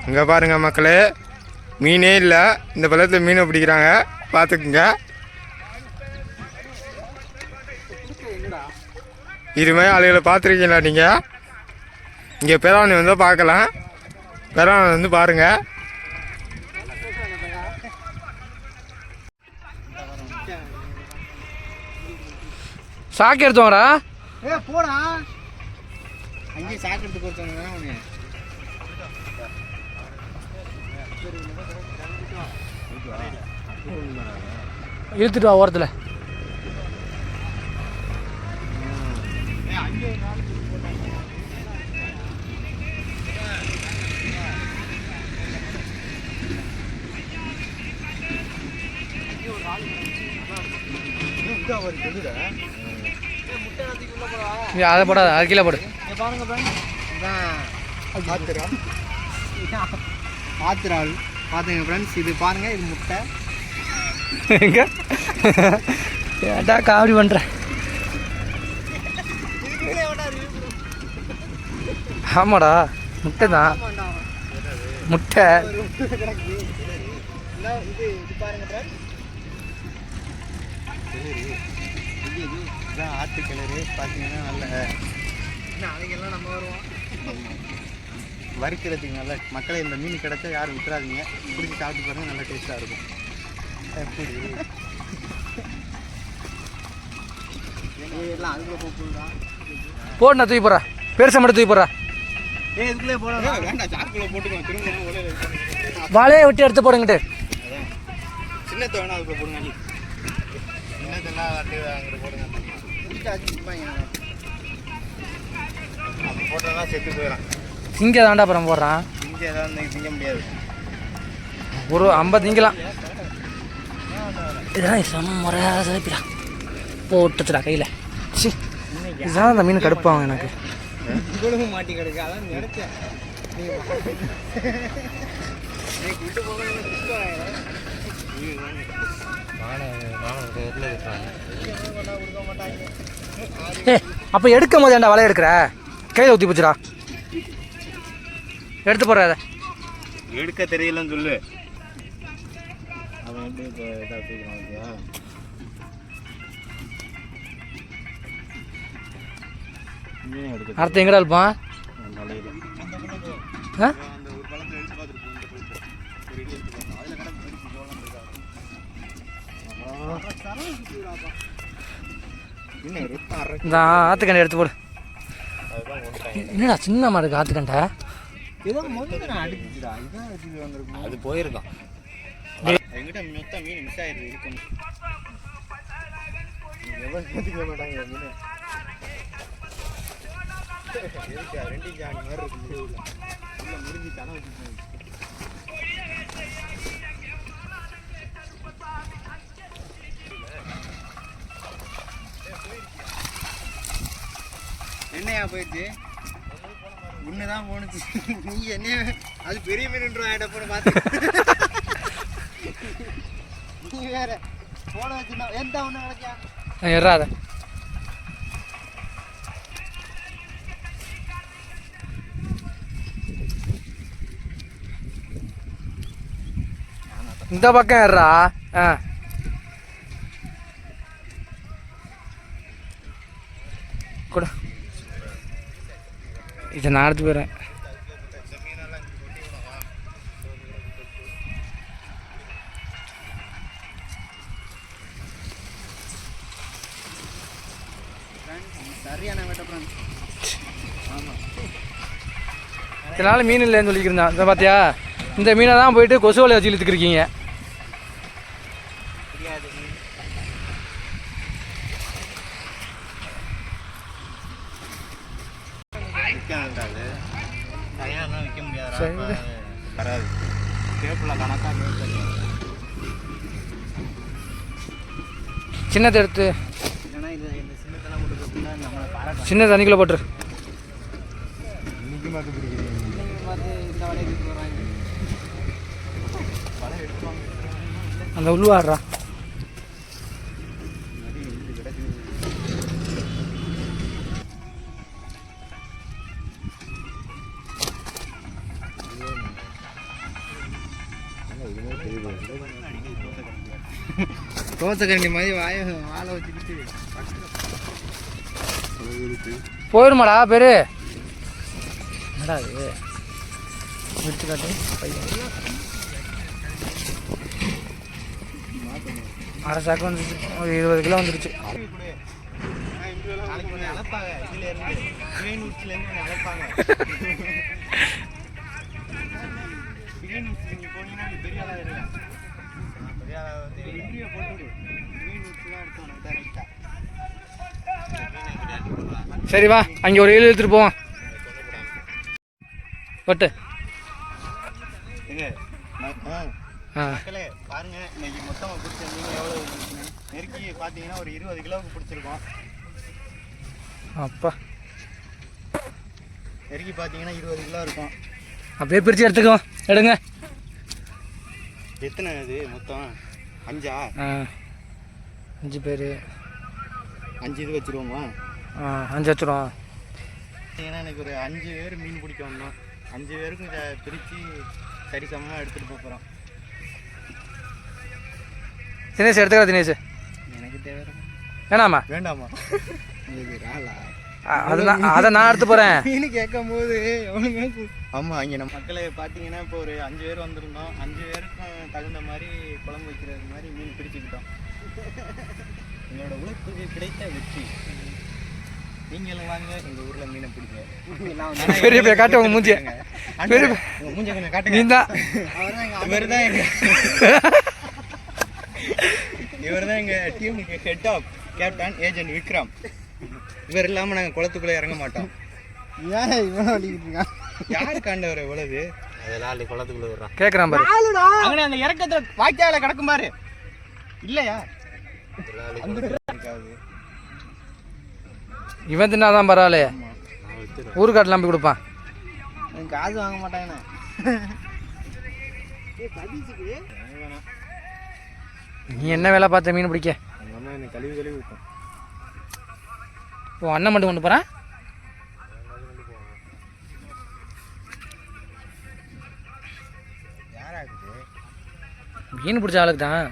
இங்கே பாருங்கள் மக்களே, மீனே இல்லை. இந்த பள்ளத்தில் மீனை பிடிக்கிறாங்க, பார்த்துக்குங்க. இதுமாதிரி ஆளுகளை பார்த்துருக்கீங்களா நீங்கள்? இங்கே பெறாவணி வந்தால் பார்க்கலாம். பெறாவணி வந்து பாருங்கள். சாக்கு எடுத்துவாங்கடா. போடா அங்கேயே சாக்கு எடுத்து கொடுத்தாங்க. இழுத்துட்டு வா ஓரத்தில். அதை போடாத, அது கீழே போடு. பாத்திராள் பார்த்துங்க ஃப்ரெண்ட்ஸ், இது பாருங்க, இது முட்டை. எங்க ஏட்டா காமெடி பண்ற? ஆமாடா, முட்டை தான், முட்டை. இது பாருங்க ஃப்ரெண்ட்ஸ், இதுதான் ஆட்டு கிணறு. பார்த்தீங்கன்னா நல்ல அவைகள்லாம் நம்ம வருவோம் வறுக்கிறதுக்கு. நல்ல மக்களை இந்த மீன் கிடைச்சா யாரும் விட்டுறாதீங்க, பிடிச்சி சாப்பிட்டு பாருங்க, நல்லா டேஸ்ட்டாக இருக்கும். எல்லாம் அதுக்குள்ள போட்டுதான் போடுண்ணா, தூக்கி போடுறா. பெருசை மட்டும் தூக்கி போடுறா. இதுக்குள்ளே போட வேண்டாம், சாக்குள்ள போட்டுக்கோங்க. திரும்ப வாழையை விட்டு எடுத்து போடுங்கிட்டு. சின்னத்தை வேணா அதுக்குள்ள போடுங்க. சின்னத்தெல்லாம் அங்கே போடுங்க. அப்போ போட்டோம்னா செத்து போயிடறான். திங்க தாண்டா அப்புறம் போடுறான். திங்க ஏதாவது திங்க முடியாது. ஒரு 50 திங்கலாம். இதெல்லாம் செம்ம முறையாக சிறப்பிடா போட்டுச்சுடா கையில். சி, இதுதான் அந்த மீன் கடுப்பாகும் எனக்கு. இவ்வளவு மாட்டி கிடக்கு. அதான் நினைச்சேன் விட்டு போக. ஏ, அப்போ எடுக்கும் போது ஏன்டா வலையை எடுக்கிற? கையில் ஊற்றி போச்சுடா. எடுத்து போடுற. அதை எடுக்க தெரியலன்னு சொல்லு. அவன் எப்படி இப்போ இதாக தூக்கலாம்? அடுத்து எங்கடா இருப்பான்? இந்த ஆத்துக்கண்டை எடுத்து போடு. என்னடா சின்ன மாடு ஆத்துக்கண்டை? அது போயிருக்கான். எங்கிட்ட மொத்தம் மீன் மிஸ் ஆயிடுது. இருக்கும் எவ்வளோ கேட்டுக்க மாட்டாங்க மீன். ரெண்டு ஜாடி மாதிரி இருக்கு. உள்ள முடிஞ்சு தனம் வச்சுருக்கேன். என்னையா போயிடுச்சு? ஒன்று தான் போணுச்சு. நீ என்ன அது பெரிய மீன் ஆகிட்ட போன பார்த்து நீ வேற போன வச்சுனா எந்த ஒன்று கிடைக்கா எறாத. இந்த பக்கம் ஏறா. கூட இதை நான் எடுத்து போயிடுறேன். சரியான வேட்டப்புறம். ஆமாம், இதனால் மீன் இல்லைன்னு சொல்லிக்கிறேன். இந்த பார்த்தியா, இந்த மீனை தான் போயிட்டு கொசு வலையை வச்சு இழுத்துக்கிருக்கீங்க. விற்க முடியாது, வராது. கேப்பில் கணக்காக சின்னத்தை எடுத்து சின்ன தண்ணிக்குள்ளே போட்டுரு. அந்த உள்ளுவாடுறா. தோசைக்கரண்டி மாதிரி வாழை வச்சுக்கிட்டு போயிடுமாடா பேரு என்னடா இது எடுத்து காட்டு பையன் அரை சாக்கு வந்துருச்சு ஒரு 20 கிலோ வந்துருச்சு. நாளைக்கு ஒன்று அழைப்பாங்க இதுலேருந்து கிரீன்வுட்ஸ்லேருந்து ஒன்று அழைப்பாங்க. கிரீன்வுட்ஸ் நீங்கள் போனீங்கன்னா நீ பெரிய ஆளாக இருங்க. பெரிய ஆளாக வந்து இன்டர்வியூ போட்டுவிடு. கிரீன்வுட்ஸ் தான் எடுக்கணும் டேரெக்டாக. சரி வா அங்கே ஒரு 7 எடுத்துகிட்டு போவோம் பட்டு மக்களே பாருங்க இன்னைக்கு மொத்தமாக பிடிச்ச நீங்கள் எவ்வளோ நெருக்கி பார்த்தீங்கன்னா ஒரு 20 கிலோவுக்கு பிடிச்சிருக்கோம். அப்பா நெருக்கி பார்த்தீங்கன்னா 20 கிலோ இருக்கும். அப்படியே பிரித்து எடுத்துக்கோ எடுங்க. எத்தனை இது மொத்தம் 5ஆ? 5 பேர் 5 இது வச்சுருவோமா? 5 வச்சுருவோம். ஏன்னா எனக்கு ஒரு 5 பேர் மீன் பிடிக்க வந்தோம். 5 பேருக்கும் இதை பிரித்து சரி சமமாக எடுத்துகிட்டு போகிறோம். தினேஷ் எடுத்துக்கிறா தினேஷ். எனக்கு தேவை வேணாமா? வேண்டாமா? உங்களுக்கு ராளா அதை நான் எடுத்து போகிறேன். மீன் கேட்கும் போது எவ்வளோ ஆமாம் இங்கே நம்ம மக்களை பார்த்தீங்கன்னா இப்போ ஒரு 5 பேர் வந்திருந்தோம். 5 பேருக்கும் தகுந்த மாதிரி குழம்பு வைக்கிறது மாதிரி மீன் பிடிச்சிக்கிட்டோம். எங்களோட உழைப்புக்கு கிடைத்த வெற்றி. நீங்களும் வாங்க எங்கள் ஊரில் மீனை பிடிக்க. பெரிய பையன் காட்டு உங்க மூஞ்சிய. பெரிய உங்கள் மூஞ்சிய கொஞ்சம் காட்டுங்க. நீ தான் இவர் தான் எங்கள் டீமுக்கு head of captain agent Vikram. இவர் இல்லாமல் நாங்கள் குளத்துக்குள்ளே இறங்க மாட்டோம். ஏன் இவ்வளோ வலிக்கிட்டு இருக்கான்? யாரு காண்டவர் இவ்வளவு? அதெல்லாம் குளத்துக்குள்ளே விடுறான் கேட்குறான் பாரு. அங்கே அந்த இறக்கத்தில் வாய்க்கால கிடக்கும் பாரு. இல்லையா இவன் தின்னாதான் பரவாயில்ல. ஊருக்காட்டில் நம்பி கொடுப்பான். காசு வாங்க மாட்டாங்கண்ணா. நீ என்ன வேலை பார்த்த மீன் பிடிக்க? கழுவி கழுவி விட்டோம். இப்போ அண்ணன் மட்டும் கொண்டு போகிறான். யாராகுது? மீன் பிடிச்ச ஆளுக்கு தான்.